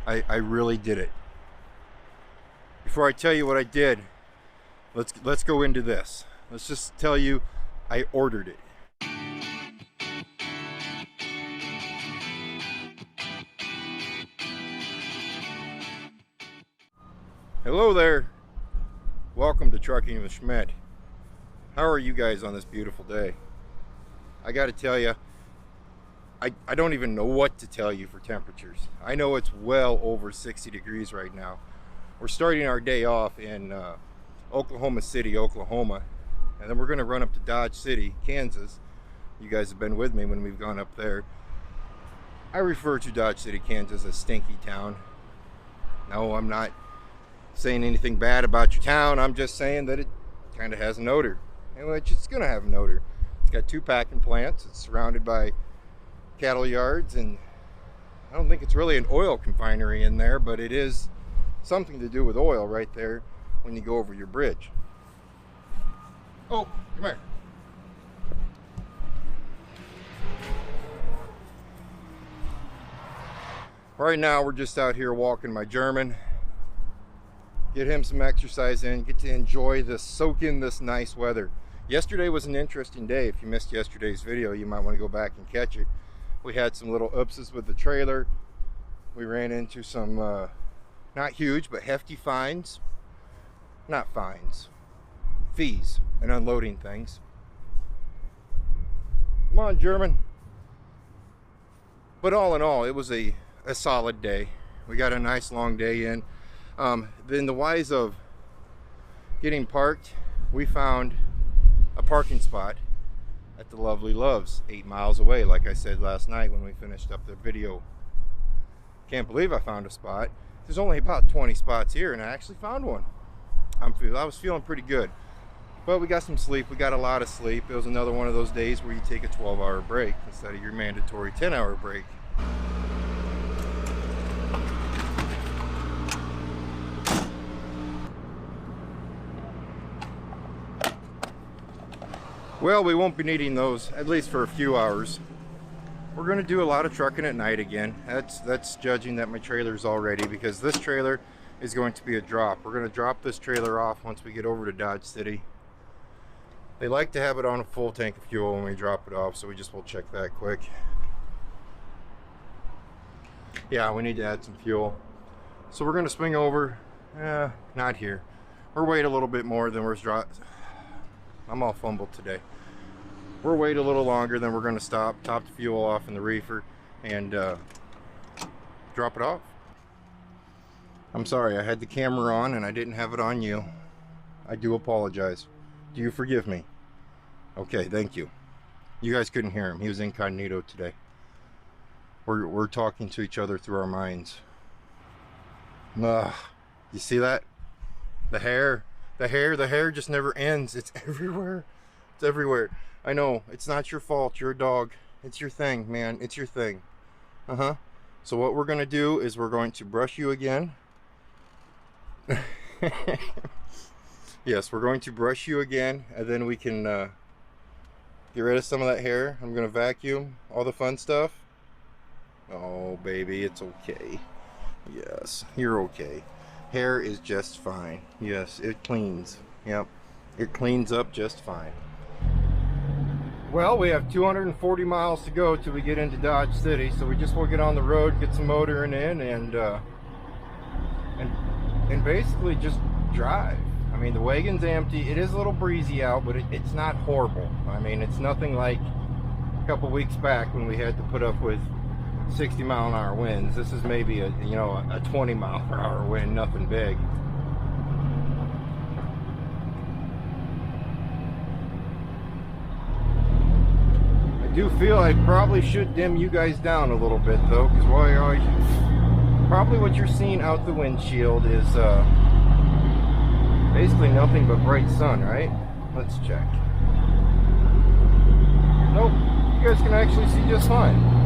I really did it. Before I tell you what I did, let's go into this. Let's just tell you I ordered it. Hello there. Welcome to Trucking with Schmidt. How are you guys on this beautiful day? I got to tell you, I don't even know what to tell you for temperatures. I know it's well over 60 degrees right now. We're starting our day off in Oklahoma City, Oklahoma, and then we're going to run up to Dodge City, Kansas. You guys have been with me when we've gone up there. I refer to Dodge City, Kansas as Stinky Town. No, I'm not saying anything bad about your town. I'm just saying that it kind of has an odor, and it's going to have an odor. It's got 2 packing plants. It's surrounded by cattle yards, and I don't think it's really an oil refinery in there, but it is something to do with oil right there when you go over your bridge. Oh, come here. Right now we're just out here walking my German. Get him some exercise in, get to enjoy this, soak in this nice weather. Yesterday was an interesting day. If you missed yesterday's video, you might want to go back and catch it. We had some little oopses with the trailer. We ran into some not huge but hefty fines. Not fines, fees, and unloading things. Come on, German. But all in all, it was a solid day. We got a nice long day in. In the wise of getting parked, we found a parking spot at the Lovely Loves, 8 miles away, like I said last night when we finished up the video. Can't believe I found a spot. There's only about 20 spots here, and I actually found one. I was feeling pretty good. But we got some sleep. We got a lot of sleep. It was another one of those days where you take a 12-hour break instead of your mandatory 10-hour break. Well, we won't be needing those, at least for a few hours. We're going to do a lot of trucking at night again. That's judging that my trailer's all ready, because this trailer is going to be a drop. We're going to drop this trailer off once we get over to Dodge City. They like to have it on a full tank of fuel when we drop it off, so we just will check that quick. Yeah, we need to add some fuel. So we're going to swing over, not here. We'll wait a little bit more than we're I'm all fumbled today. We'll wait a little longer, then we're going to stop, top the fuel off in the reefer, and drop it off. I'm sorry, I had the camera on and I didn't have it on you. I do apologize. Do you forgive me? Okay, thank you. You guys couldn't hear him. He was incognito today. We're talking to each other through our minds. You see that? The hair just never ends. It's everywhere. It's everywhere. I know, it's not your fault. You're a dog. It's your thing, man. It's your thing. So what we're going to do is we're going to brush you again. Yes, we're going to brush you again, and then we can get rid of some of that hair. I'm going to vacuum all the fun stuff. Oh, baby, it's okay. Yes, you're okay. Hair is just fine. Yes, it cleans. Yep, it cleans up just fine. Well, we have 240 miles to go till we get into Dodge City, so we just will get on the road, get some motoring in, and basically just drive. I mean, the wagon's empty. It is a little breezy out, but it's not horrible. I mean, it's nothing like a couple weeks back when we had to put up with 60-mile-an-hour winds. This is maybe a 20-mile-per-hour wind, nothing big. I do feel I probably should dim you guys down a little bit though, because probably what you're seeing out the windshield is basically nothing but bright sun, right? Let's check. Nope, you guys can actually see just fine.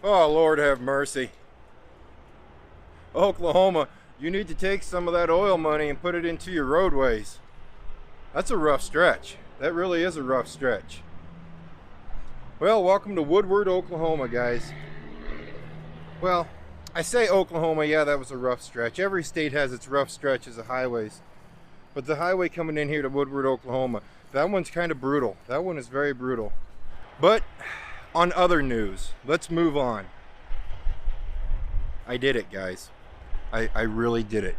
Oh, Lord have mercy. Oklahoma, you need to take some of that oil money and put it into your roadways. That's a rough stretch. That really is a rough stretch. Well, welcome to Woodward, Oklahoma, guys. Well, I say Oklahoma, yeah, that was a rough stretch. Every state has its rough stretches of highways. But the highway coming in here to Woodward, Oklahoma, that one's kind of brutal. That one is very brutal. But on other news, let's move on. I did it, guys. I really did it.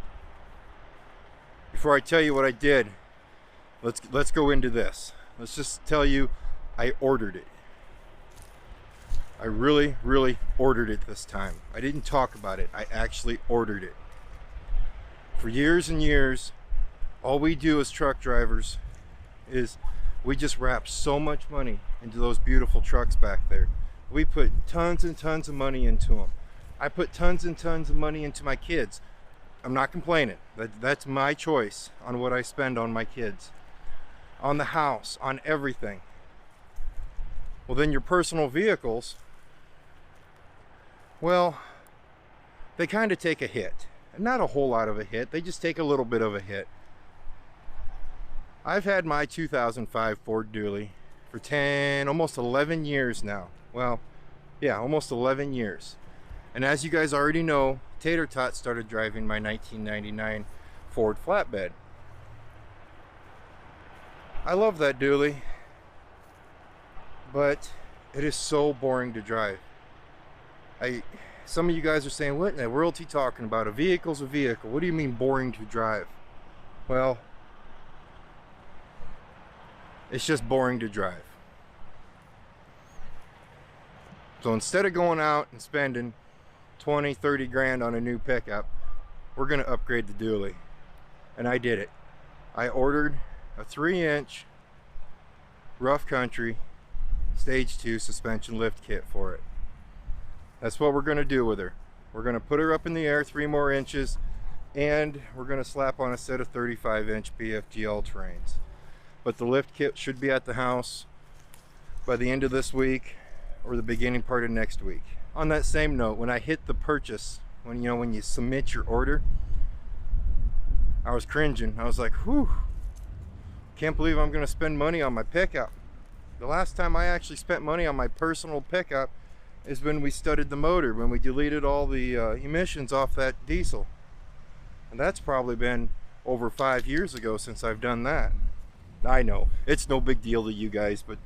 Before I tell you what I did, let's go into this. Let's just tell you I ordered it. I really ordered it this time. I didn't talk about it. I actually ordered it. For years and years, all we do as truck drivers is we just wrap so much money into those beautiful trucks back there. We put tons and tons of money into them. I put tons and tons of money into my kids. I'm not complaining. That's my choice on what I spend on my kids, on the house, on everything. Well, then your personal vehicles, well, they kind of take a hit. Not a whole lot of a hit. They just take a little bit of a hit. I've had my 2005 Ford Dually for almost 11 years now. Well, yeah, almost 11 years. And as you guys already know, Tater Tot started driving my 1999 Ford flatbed. I love that Dually, but it is so boring to drive. Some of you guys are saying, what in the world is he talking about? A vehicle's a vehicle. What do you mean boring to drive? Well, it's just boring to drive. So instead of going out and spending 20-30 grand on a new pickup, we're going to upgrade the Dually. And I did it. I ordered a 3-inch rough country stage 2 suspension lift kit for it. That's what we're going to do with her. We're going to put her up in the air 3 more inches, and we're going to slap on a set of 35-inch BFG all-terrains. But the lift kit should be at the house by the end of this week or the beginning part of next week. On that same note, when I hit the purchase, when you submit your order, I was cringing. I was like, whew, can't believe I'm going to spend money on my pickup. The last time I actually spent money on my personal pickup is when we studded the motor, when we deleted all the emissions off that diesel. And that's probably been over 5 years ago since I've done that. I know, it's no big deal to you guys, but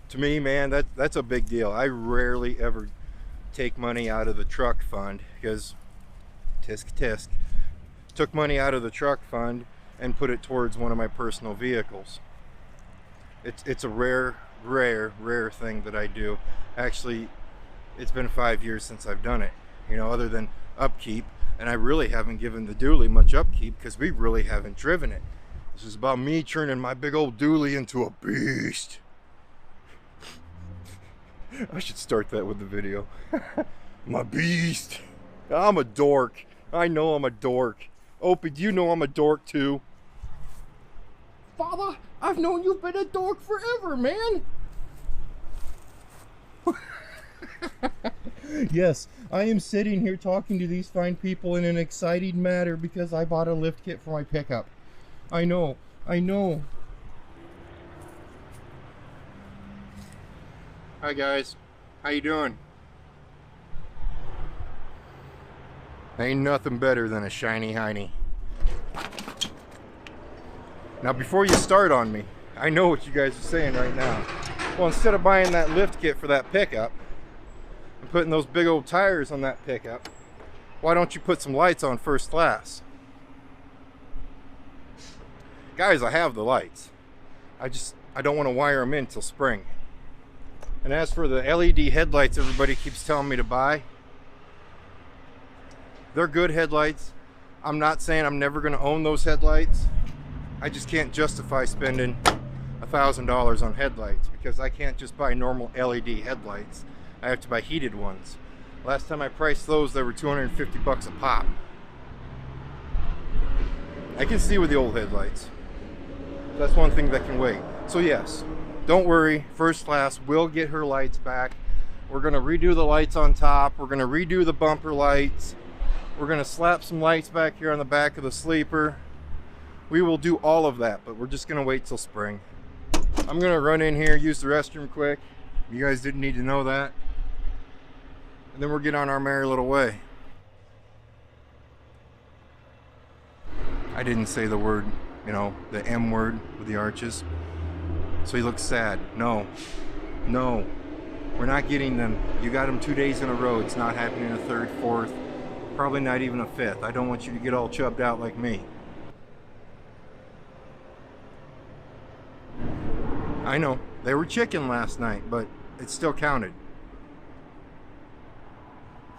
to me, man, that's a big deal. I rarely ever take money out of the truck fund because, tisk tisk, took money out of the truck fund and put it towards one of my personal vehicles. It's a rare thing that I do. Actually, it's been 5 years since I've done it, other than upkeep, and I really haven't given the dually much upkeep because we really haven't driven it. This is about me turning my big old dually into a beast. I should start that with the video. My beast. I'm a dork. I know I'm a dork. Opie, do you know I'm a dork too? Father, I've known you've been a dork forever, man. Yes, I am sitting here talking to these fine people in an excited manner because I bought a lift kit for my pickup. I know. Hi guys, how you doing? Ain't nothing better than a shiny hiney. Now before you start on me, I know what you guys are saying right now. Well, instead of buying that lift kit for that pickup and putting those big old tires on that pickup, why don't you put some lights on first class? Guys, I have the lights. I don't want to wire them in till spring. And as for the LED headlights everybody keeps telling me to buy, they're good headlights. I'm not saying I'm never going to own those headlights. I just can't justify spending $1,000 on headlights because I can't just buy normal LED headlights. I have to buy heated ones. Last time I priced those, they were $250 a pop. I can see with the old headlights. That's one thing that can wait. So yes, don't worry, first class will get her lights back. We're gonna redo the lights on top. We're gonna redo the bumper lights. We're gonna slap some lights back here on the back of the sleeper. We will do all of that, but we're just gonna wait till spring. I'm gonna run in here, use the restroom quick. You guys didn't need to know that. And then we'll get on our merry little way. I didn't say the word, the M word with the arches. So he looks sad. No, we're not getting them. You got them 2 days in a row. It's not happening a third, fourth, probably not even a fifth. I don't want you to get all chubbed out like me. I know, they were chicken last night, but it still counted.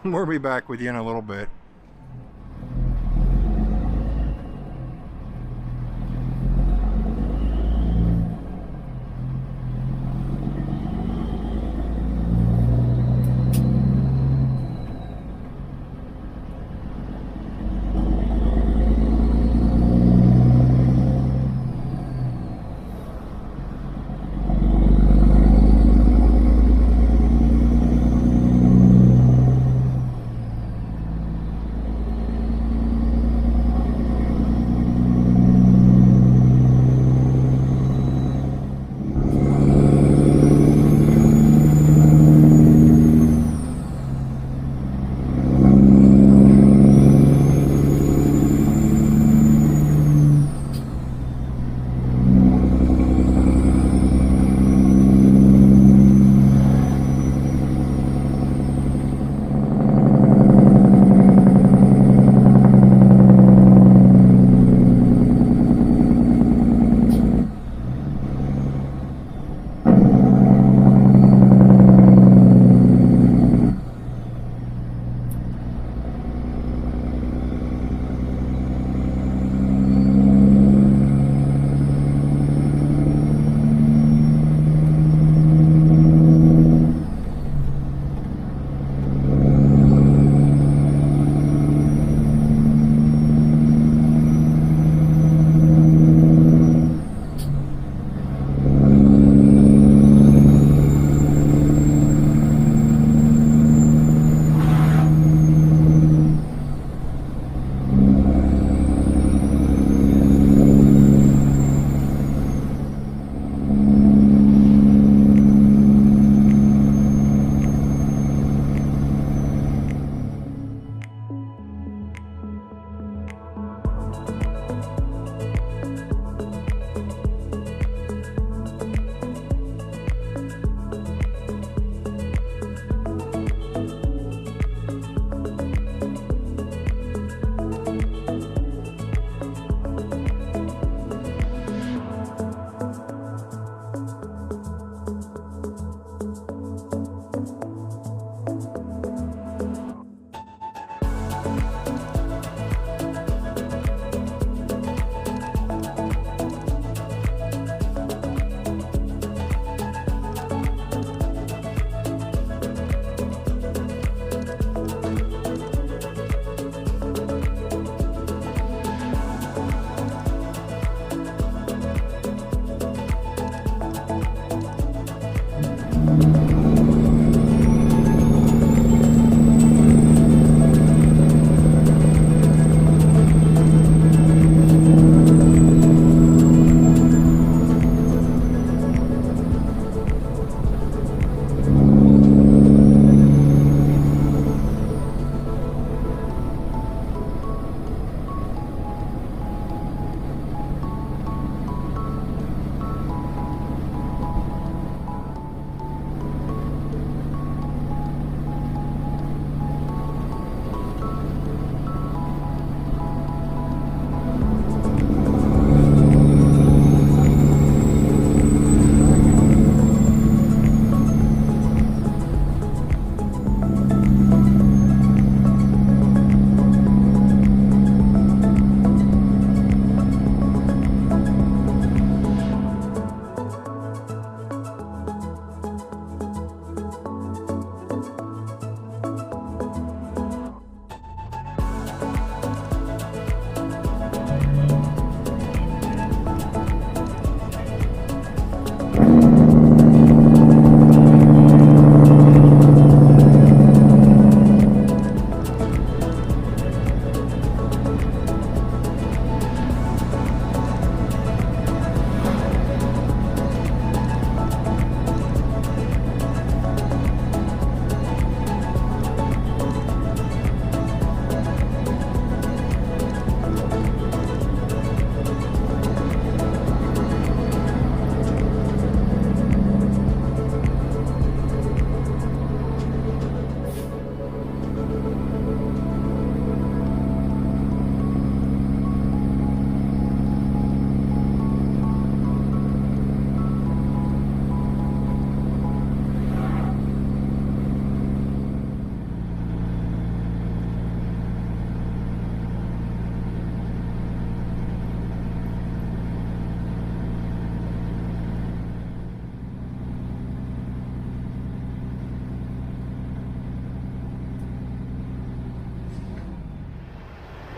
We'll be back with you in a little bit.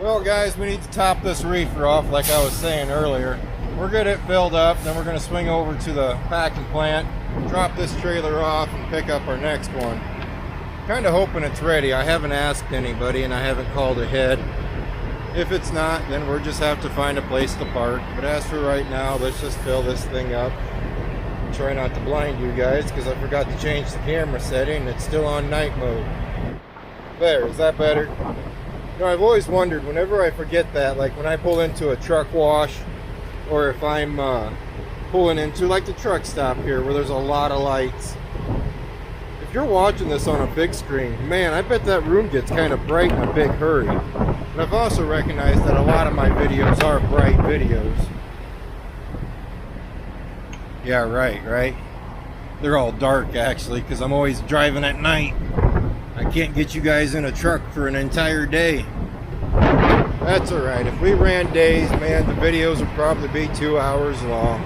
Well guys, we need to top this reefer off like I was saying earlier. We're get it filled up, then we're going to swing over to the packing plant, drop this trailer off and pick up our next one. Kind of hoping it's ready. I haven't asked anybody and I haven't called ahead. If it's not, then we'll just have to find a place to park. But as for right now, let's just fill this thing up. Try not to blind you guys because I forgot to change the camera setting. It's still on night mode. There, is that better? You know, I've always wondered whenever I forget that, like when I pull into a truck wash or if I'm pulling into like the truck stop here where there's a lot of lights. If you're watching this on a big screen, man, I bet that room gets kind of bright in a big hurry. And I've also recognized that a lot of my videos are bright videos. Yeah, right? They're all dark actually, because I'm always driving at night. I can't get you guys in a truck for an entire day. That's alright. If we ran days, man, the videos would probably be 2 hours long.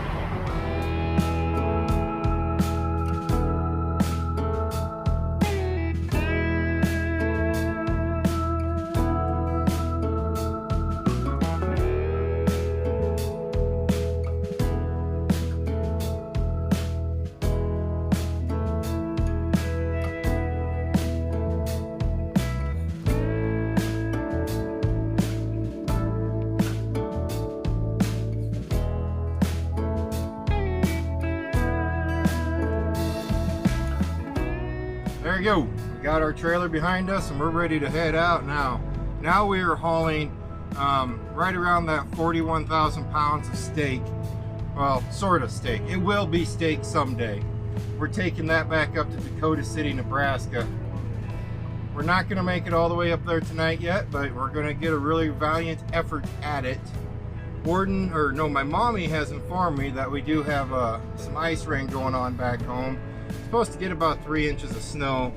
There you go. We got our trailer behind us and we're ready to head out now. Now we are hauling right around that 41,000 pounds of steak. Well, sort of steak. It will be steak someday. We're taking that back up to Dakota City, Nebraska. We're not going to make it all the way up there tonight yet, but we're going to get a really valiant effort at it. My mommy has informed me that we do have some ice rain going on back home. Supposed to get about 3 inches of snow,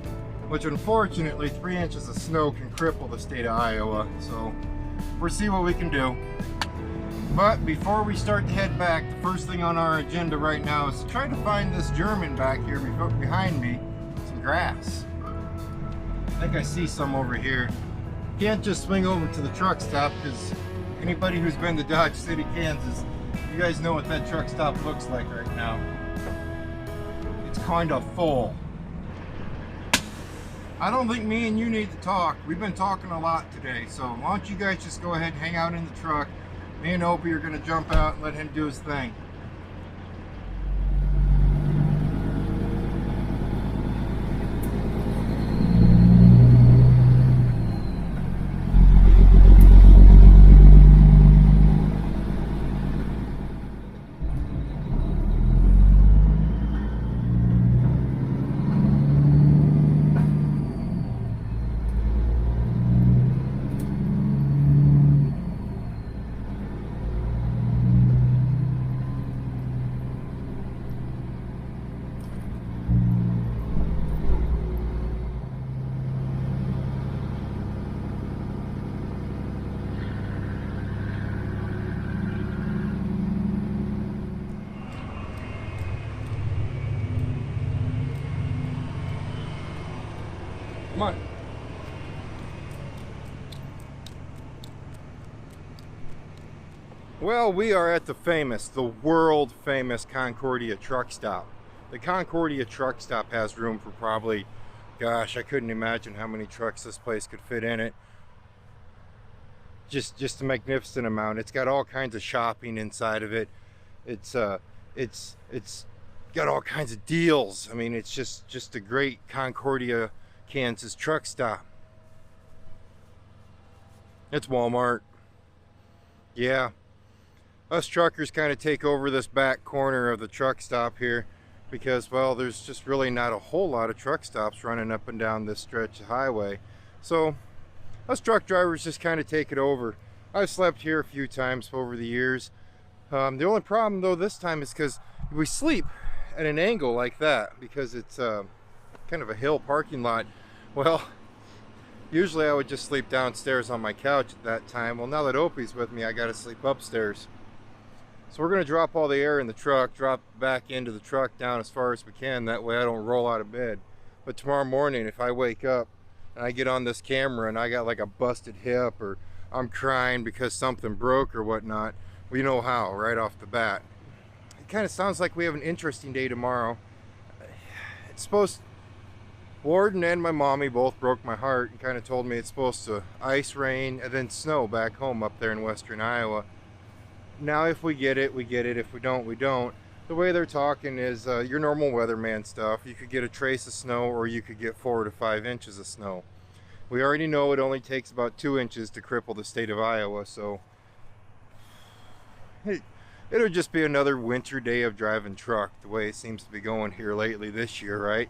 which unfortunately 3 inches of snow can cripple the state of Iowa, so we'll see what we can do. But before we start to head back, the first thing on our agenda right now is to try to find this German back here behind me, some grass. I think I see some over here. Can't just swing over to the truck stop because anybody who's been to Dodge City, Kansas, you guys know what that truck stop looks like right now. Kind of full. I don't think me and you need to talk. We've been talking a lot today, so why don't you guys just go ahead and hang out in the truck. Me and Opie are going to jump out and let him do his thing. Come on. Well, we are at the world famous Concordia truck stop. The Concordia truck stop has room for probably, gosh, I couldn't imagine how many trucks this place could fit in it. Just a magnificent amount. It's got all kinds of shopping inside of it. It's got all kinds of deals. I mean, it's just a great Concordia, Kansas truck stop. It's Walmart. Yeah. Us truckers kind of take over this back corner of the truck stop here because, well, there's just really not a whole lot of truck stops running up and down this stretch of highway. So us truck drivers just kind of take it over. I've slept here a few times over the years. The only problem though this time is because we sleep at an angle like that because it's kind of a hill parking lot. Well, usually I would just sleep downstairs on my couch at that time. Well, now that Opie's with me, I got to sleep upstairs. So we're going to drop all the air in the truck, drop back into the truck down as far as we can. That way I don't roll out of bed. But tomorrow morning, if I wake up and I get on this camera and I got like a busted hip or I'm crying because something broke or whatnot. We know how right off the bat. It kind of sounds like we have an interesting day tomorrow. It's supposed, Warden and my mommy both broke my heart and kind of told me it's supposed to ice, rain, and then snow back home up there in western Iowa. Now if we get it, we get it. If we don't, we don't. The way they're talking is your normal weatherman stuff. You could get a trace of snow or you could get 4 to 5 inches of snow. We already know it only takes about 2 inches to cripple the state of Iowa, so it'll just be another winter day of driving truck, the way it seems to be going here lately this year, right?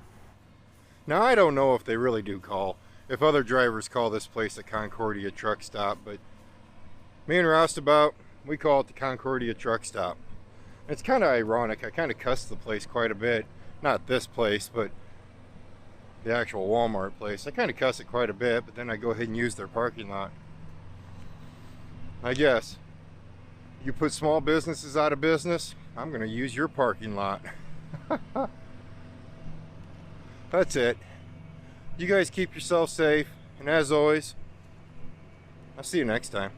Now I don't know if they really do if other drivers call this place a Concordia truck stop, but me and Roustabout, we call it the Concordia truck stop. It's kind of ironic. I kind of cuss the place quite a bit. Not this place, but the actual Walmart place. I kind of cuss it quite a bit, but then I go ahead and use their parking lot. I guess you put small businesses out of business, I'm going to use your parking lot. That's it. You guys keep yourself safe, and as always, I'll see you next time.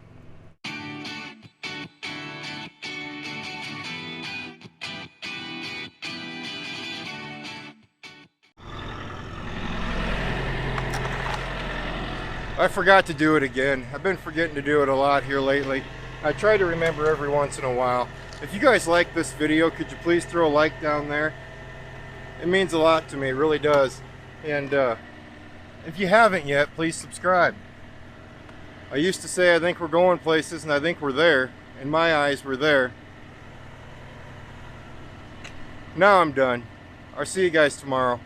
I forgot to do it again. I've been forgetting to do it a lot here lately. I try to remember every once in a while. If you guys like this video, could you please throw a like down there? It means a lot to me, it really does. And if you haven't yet, please subscribe. I used to say I think we're going places, and I think we're there. In my eyes, we're there. Now I'm done. I'll see you guys tomorrow.